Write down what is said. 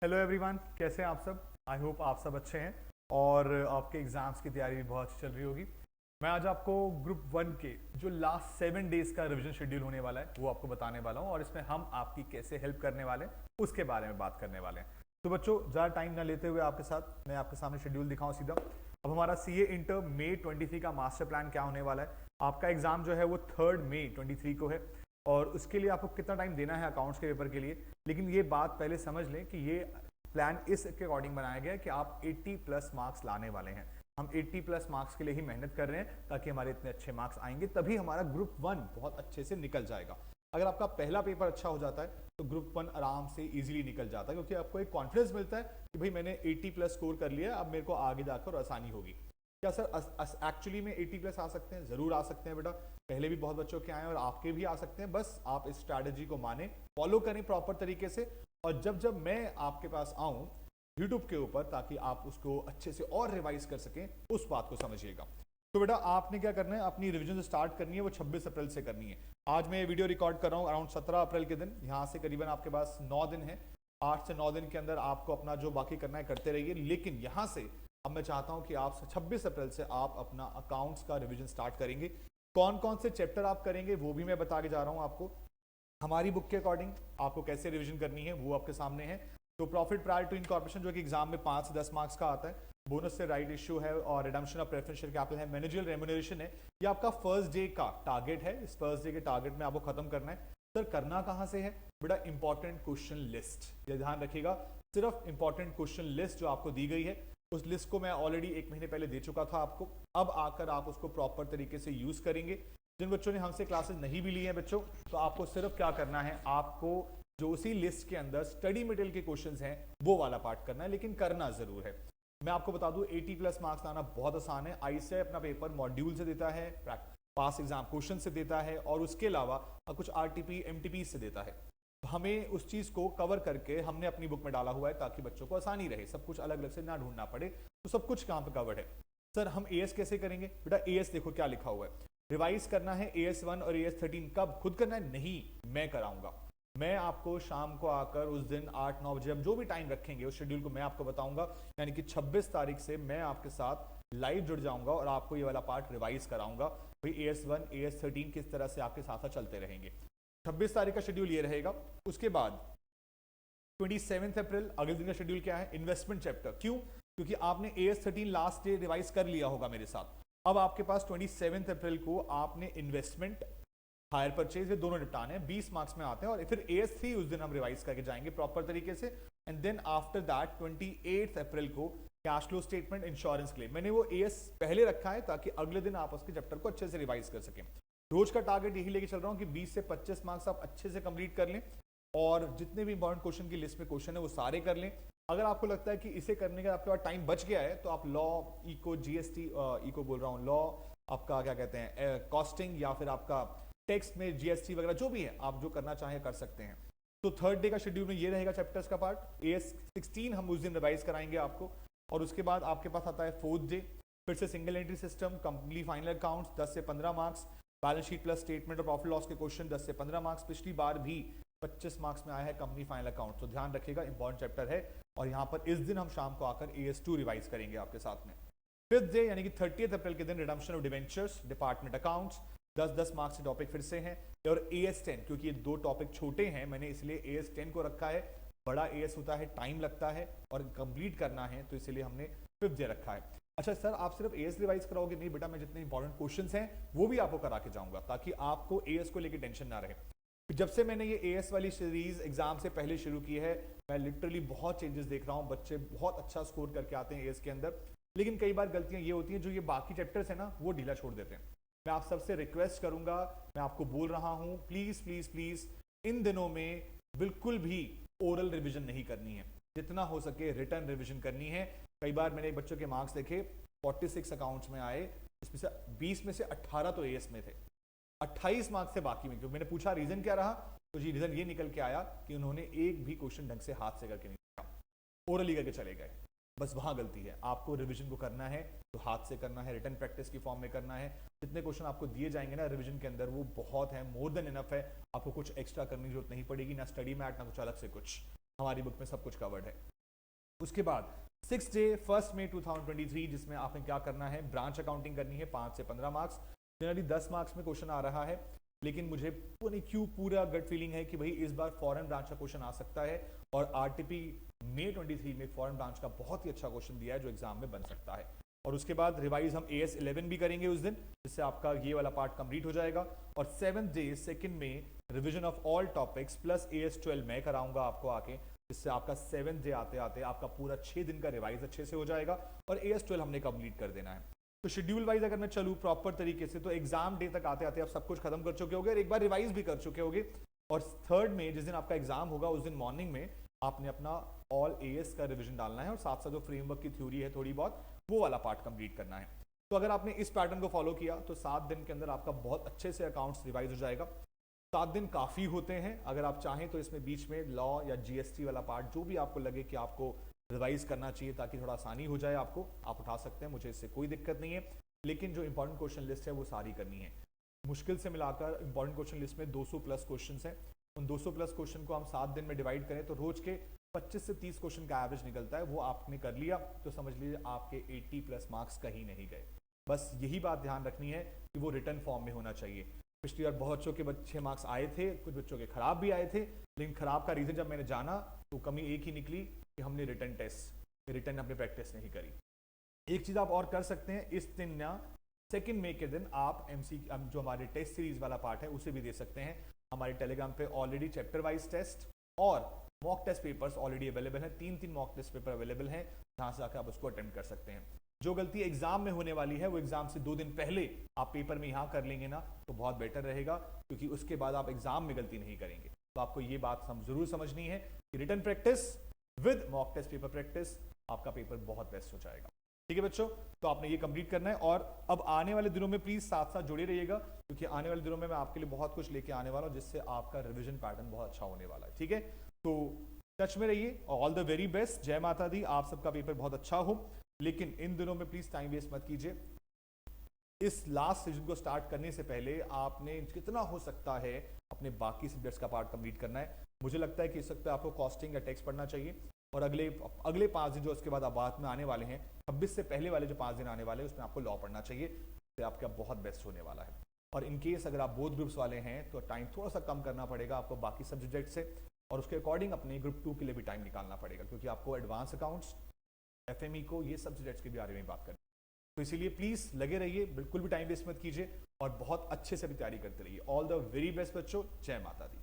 Hello everyone, कैसे हैं आप सब। आई होप आप सब अच्छे हैं और आपके एग्जाम्स की तैयारी भी बहुत अच्छी चल रही होगी। मैं आज आपको ग्रुप वन के जो लास्ट 7 डेज का रिवीजन शेड्यूल होने वाला है वो आपको बताने वाला हूँ, और इसमें हम आपकी कैसे हेल्प करने वाले हैं उसके बारे में बात करने वाले हैं। तो बच्चों, ज़्यादा टाइम ना लेते हुए आपके साथ मैं आपके सामने शेड्यूल दिखाऊं सीधा। अब हमारा CA इंटर मई 23 का मास्टर प्लान क्या होने वाला है। आपका एग्जाम जो है वो 3 मई 23 को है, और उसके लिए आपको कितना टाइम देना है अकाउंट्स के पेपर के लिए। लेकिन ये बात पहले समझ लें कि ये प्लान इसके अकॉर्डिंग बनाया गया है कि आप 80 प्लस मार्क्स लाने वाले हैं। हम 80 प्लस मार्क्स के लिए ही मेहनत कर रहे हैं, ताकि हमारे इतने अच्छे मार्क्स आएंगे तभी हमारा ग्रुप वन बहुत अच्छे से निकल जाएगा। अगर आपका पहला पेपर अच्छा हो जाता है तो ग्रुप वन आराम से इजीली निकल जाता है, क्योंकि आपको एक कॉन्फिडेंस मिलता है कि भाई मैंने 80 प्लस स्कोर कर लिया, अब मेरे को आगे जाकर आसानी होगी। क्या सर एक्चुअली में 80 प्लस आ सकते हैं? जरूर आ सकते हैं बेटा। पहले भी बहुत बच्चों के आए और आपके भी आ सकते हैं। बस आप इस स्ट्रैटेजी को माने, फॉलो करें प्रॉपर तरीके से, और जब मैं आपके पास आऊं यूट्यूब के ऊपर, ताकि आप उसको अच्छे से और रिवाइज कर सकें, उस बात को समझिएगा। तो बेटा आपने क्या करना है, अपनी रिवीजन स्टार्ट करनी है वो 26 अप्रैल से करनी है। आज मैं ये वीडियो रिकॉर्ड कर रहा हूँ अराउंड 17 अप्रैल के दिन। यहाँ से करीबन आपके पास 9 दिन है। 8 से 9 दिन के अंदर आपको अपना जो बाकी करना है करते रहिए। लेकिन यहाँ से अब मैं चाहता हूँ कि आप 26 अप्रैल से आप अपना अकाउंट्स का रिवीजन स्टार्ट करेंगे। कौन कौन से चैप्टर आप करेंगे वो भी मैं बता के जा रहा हूँ आपको। हमारी बुक के अकॉर्डिंग आपको कैसे रिवीजन करनी है वो आपके सामने है। तो प्रॉफिट प्रायर टू इनकॉर्पोरेशन जो कि एग्जाम में 5 से 10 मार्क्स का आता है, बोनस से राइट इश्यू है, और रिडम्पशन ऑफ प्रेफरेंशियल कैपिटल है, मैनेजरियल रेम्यूनरेशन है। ये आपका फर्स्ट डे का टारगेट है। इस फर्स्ट डे के टारगेट में आपको खत्म करना है। सर करना कहां से है बेटा? इंपॉर्टेंट क्वेश्चन लिस्ट, ये ध्यान रखिएगा। सिर्फ इंपॉर्टेंट क्वेश्चन लिस्ट जो आपको दी गई है, उस लिस्ट को मैं ऑलरेडी 1 महीने पहले दे चुका था आपको। अब आकर आप उसको प्रॉपर तरीके से यूज करेंगे। जिन बच्चों ने हमसे क्लासेस नहीं भी ली हैं बच्चों, तो आपको सिर्फ क्या करना है, आपको जो उसी लिस्ट के अंदर स्टडी मटेरियल के क्वेश्चंस हैं वो वाला पार्ट करना है, लेकिन करना जरूर है। मैं आपको बता दूं 80 प्लस मार्क्स लाना बहुत आसान है। आईसीआई अपना पेपर मॉड्यूल से देता है, पास एग्जाम क्वेश्चन से देता है, और उसके अलावा कुछ आरटीपी एमटीपी से देता है। हमें उस चीज को कवर करके हमने अपनी बुक में डाला हुआ है, ताकि बच्चों को आसानी रहे, सब कुछ अलग अलग से ना ढूंढना पड़े। तो सब कुछ कहां पे कवर्ड है। सर हम एएस कैसे करेंगे बेटा? एएस देखो क्या लिखा हुआ है, रिवाइज करना है एएस 1 और एएस 13। कब? खुद करना है? नहीं, मैं कराऊंगा। मैं आपको शाम को आकर उस दिन 8-9 बजे, हम जो भी टाइम रखेंगे उस शेड्यूल को मैं आपको बताऊंगा। यानी कि 26 तारीख से मैं आपके साथ लाइव जुड़ जाऊंगा और आपको ये वाला पार्ट रिवाइज कराऊंगा। भाई एएस 1 एएस 13 किस तरह से आपके साथ चलते रहेंगे। 26 तारीख का शेड्यूल ये रहेगा। उसके बाद 27 अप्रैल अगले दिन का शेड्यूल क्या है? Investment chapter. क्यों? क्योंकि आपने एएस 13 लास्ट डे रिवाइज कर लिया होगा मेरे साथ। अब आपके पास 27 अप्रैल को आपने इन्वेस्टमेंट, हायर परचेज, ये दोनों निपटाने हैं। 20 मार्क्स में आते हैं। और फिर एएस 3 उस दिन हम रिवाइज करके जाएंगे प्रॉपर तरीके से। एंड देन आफ्टर दैट 28 अप्रैल को cash flow statement, insurance claim. मैंने वो एएस पहले रखा है ताकि अगले दिन आप उसके चैप्टर को अच्छे से रिवाइज कर सकें। रोज का टारगेट यही लेके चल रहा हूँ कि 20 से 25 मार्क्स आप अच्छे से कंप्लीट कर लें, और जितने भी इंपॉर्टेंट क्वेश्चन की लिस्ट में क्वेश्चन है वो सारे कर लें। अगर आपको लगता है कि इसे करने का आपके पास टाइम बच गया है, तो आप लॉ, इको, जीएसटी, इको बोल रहा हूँ, लॉ, आपका क्या कहते हैं, कॉस्टिंग, या फिर आपका टेक्स्ट में जीएसटी वगैरह जो भी है, आप जो करना चाहें कर सकते हैं। तो थर्ड डे का शेड्यूल में ये रहेगा चैप्टर्स का पार्ट। एएस 16 हम उस दिन रिवाइज कराएंगे आपको। और उसके बाद आपके पास आता है फोर्थ डे, फिर से single entry system, company final accounts 10 से 15 marks, balance sheet plus statement और प्रॉफिट लॉस के क्वेश्चन 10 से 15 मार्क्स। पिछली बार भी 25 मार्क्स में आया है कंपनी फाइनल अकाउंट, तो ध्यान रखिएगा, इंपॉर्टेंट चैप्टर है। और यहाँ पर इस दिन हम शाम को आकर एएस 2 रिवाइज करेंगे आपके साथ में। फिफ्थ डे यानी कि 30 अप्रैल के दिन redemption of debentures, department accounts, 10-10 marks के टॉपिक फिर से हैं। और एएस 10, क्योंकि ये दो टॉपिक छोटे हैं, मैंने इसलिए एएस 10 को रखा है। बड़ा एएस होता है, टाइम लगता है और कंप्लीट करना है, तो इसलिए हमने फिफ्थ डे रखा है। अच्छा सर आप सिर्फ एएस रिवाइज कराओगे? नहीं बेटा, मैं जितने इंपॉर्टेंट क्वेश्चंस हैं वो भी आपको करा के जाऊंगा, ताकि आपको एएस को लेकर टेंशन ना रहे। जब से मैंने ये एएस वाली सीरीज एग्जाम से पहले शुरू की है, मैं लिटरली बहुत चेंजेस देख रहा हूँ। बच्चे बहुत अच्छा स्कोर करके आते हैं एएस के अंदर, लेकिन कई बार गलतियां ये होती हैं, जो ये बाकी चैप्टर्स है ना वो ढीला छोड़ देते हैं। मैं आप सबसे रिक्वेस्ट करूंगा, मैं आपको बोल रहा हूं, प्लीज प्लीज प्लीज इन दिनों में बिल्कुल भी ओरल रिवीजन नहीं करनी है। जितना हो सके रिटर्न रिवीजन करनी है। कई बार मैंने बच्चों के मार्क्स देखे, 46 अकाउंट्स में आए, इसमें से 20 में से 18 तो एएस में थे, 28 मार्क्स से बाकी में। क्योंकि मैंने पूछा रीजन क्या रहा, तो जी रीजन ये निकल के आया कि उन्होंने एक भी क्वेश्चन ढंग से हाथ से करके नहीं देखा, ओरली करके चले गए। बस वहां गलती है। आपको रिवीजन को करना है तो हाथ से करना है, रिटर्न प्रैक्टिस की फॉर्म में करना है। जितने क्वेश्चन आपको दिए जाएंगे ना रिवीजन के अंदर, वो बहुत है, मोर देन इनफ है। आपको कुछ एक्स्ट्रा करने की जरूरत नहीं पड़ेगी, ना स्टडी मैट ना कुछ अलग से कुछ। हमारी बुक में सब कुछ कवर्ड है। उसके बाद 6 डे 1 मई 2023, जिसमें आपने क्या करना है, ब्रांच अकाउंटिंग करनी है, 5 से 15 मार्क्स। जनरली 10 मार्क्स में क्वेश्चन आ रहा है, लेकिन मुझे पता नहीं क्यों पूरा गट फीलिंग है कि भाई इस बार फॉरेन ब्रांच का क्वेश्चन आ सकता है, और आरटीपी मई 23 में फॉरेन ब्रांच का बहुत ही अच्छा क्वेश्चन दिया है जो एग्जाम में बन सकता है। और उसके बाद रिवाइज हम AS 11 भी करेंगे उस दिन, जिससे आपका ये वाला पार्ट कंप्लीट हो जाएगा। और 7th डे 2 में revision of all topics plus AS 12 मैं कराऊंगा आपको आके, जिससे आपका 7th डे आते आते आपका पूरा 6 दिन का रिवाइज अच्छे से हो जाएगा, और AS 12 हमने कंप्लीट कर देना है। तो शेड्यूल वाइज अगर मैं चलूँ प्रॉपर तरीके से, तो एग्जाम डे तक आते आते आप सब कुछ खत्म कर चुके होगे और एक बार रिवाइज भी कर चुके होगे। और 3rd में जिस दिन आपका एग्जाम होगा उस दिन मॉर्निंग में आपने अपना ऑल AS का रिवीजन डालना है, और साथ साथ जो फ्रेमवर्क की थ्योरी है थोड़ी बहुत, वो वाला पार्ट कंप्लीट करना है। तो अगर आपने इस पैटर्न को फॉलो किया तो 7 दिन के अंदर आपका बहुत अच्छे से अकाउंट्स रिवाइज हो जाएगा। 7 दिन काफ़ी होते हैं, अगर आप चाहें तो इसमें बीच में लॉ या GST वाला पार्ट जो भी आपको लगे कि आपको रिवाइज करना चाहिए ताकि थोड़ा आसानी हो जाए आपको, आप उठा सकते हैं, मुझे इससे कोई दिक्कत नहीं है। लेकिन जो इंपॉर्टेंट क्वेश्चन लिस्ट है वो सारी करनी है। मुश्किल से मिलाकर इंपॉर्टेंट क्वेश्चन लिस्ट में 200 प्लस क्वेश्चन हैं। उन 200 प्लस क्वेश्चन को हम 7 दिन में डिवाइड करें तो रोज के 25 से 30 क्वेश्चन का एवरेज निकलता है। वो आपने कर लिया तो समझ लीजिए आपके 80 प्लस मार्क्स कहीं नहीं गए। बस यही बात ध्यान रखनी है कि वो रिटर्न फॉर्म में होना चाहिए। पिछली बार बहुत बच्चों के अच्छे मार्क्स आए थे, कुछ बच्चों के खराब भी आए थे, लेकिन खराब का रीजन जब मैंने जाना तो कमी एक ही निकली कि हमने रिटर्न अपनी प्रैक्टिस नहीं करी। एक चीज आप और कर सकते हैं, इस दिन ना 2 मई के दिन आप जो हमारे टेस्ट सीरीज वाला पार्ट है उसे भी दे सकते हैं। हमारे टेलीग्राम पे ऑलरेडी चैप्टर वाइज टेस्ट और mock test papers already available हैं। 3 मॉक टेस्ट पेपर अवेलेबल हैं, जहां से आकर आप उसको अटेम्प्ट कर सकते हैं। जो गलती एग्जाम में होने वाली है वो एग्जाम से 2 दिन पहले आप पेपर में यहाँ कर लेंगे ना तो बहुत बेटर रहेगा, क्योंकि उसके बाद आप एग्जाम में गलती नहीं करेंगे। तो आपको ये बात जरूर समझनी है कि written practice with mock test paper practice आपका पेपर बहुत बेस्ट हो जाएगा। ठीक है बच्चों, तो आपने ये कंप्लीट करना है। और अब आने वाले दिनों में प्लीज साथ साथ जुड़े रहिएगा, क्योंकि आने वाले दिनों में मैं आपके लिए बहुत कुछ लेके आने वाला हूं, जिससे आपका रिवीजन पैटर्न बहुत अच्छा होने वाला है। ठीक है, तो टच में रहिए। ऑल द वेरी बेस्ट, जय माता दी, आप सबका पेपर बहुत अच्छा हो। लेकिन इन दिनों में प्लीज टाइम वेस्ट मत कीजिए। इस लास्ट सीजन को स्टार्ट करने से पहले आपने जितना हो सकता है अपने बाकी सब्जेक्ट्स का पार्ट कंप्लीट करना है। मुझे लगता है कि इस वक्त आपको कॉस्टिंग या टैक्स पढ़ना चाहिए, और अगले 5 दिन जो उसके बाद बाद में आने वाले हैं, 26 से पहले वाले जो 5 दिन आने वाले हैं उसमें आपको लॉ पढ़ना चाहिए, तो आपका बहुत बेस्ट होने वाला है। और इन केस अगर आप बोथ ग्रुप्स वाले हैं तो टाइम थोड़ा सा कम करना पड़ेगा आपको बाकी सब्जेक्ट से, और उसके अकॉर्डिंग अपने ग्रुप 2 के लिए भी टाइम निकालना पड़ेगा, क्योंकि आपको एडवांस अकाउंट्स, FME को, ये सब सब्जेक्ट्स के बारे में बात करनी। तो इसीलिए प्लीज लगे रहिए, बिल्कुल भी टाइम वेस्ट मत कीजिए, और बहुत अच्छे से भी तैयारी करते रहिए। ऑल द वेरी बेस्ट बच्चों, जय माता दी।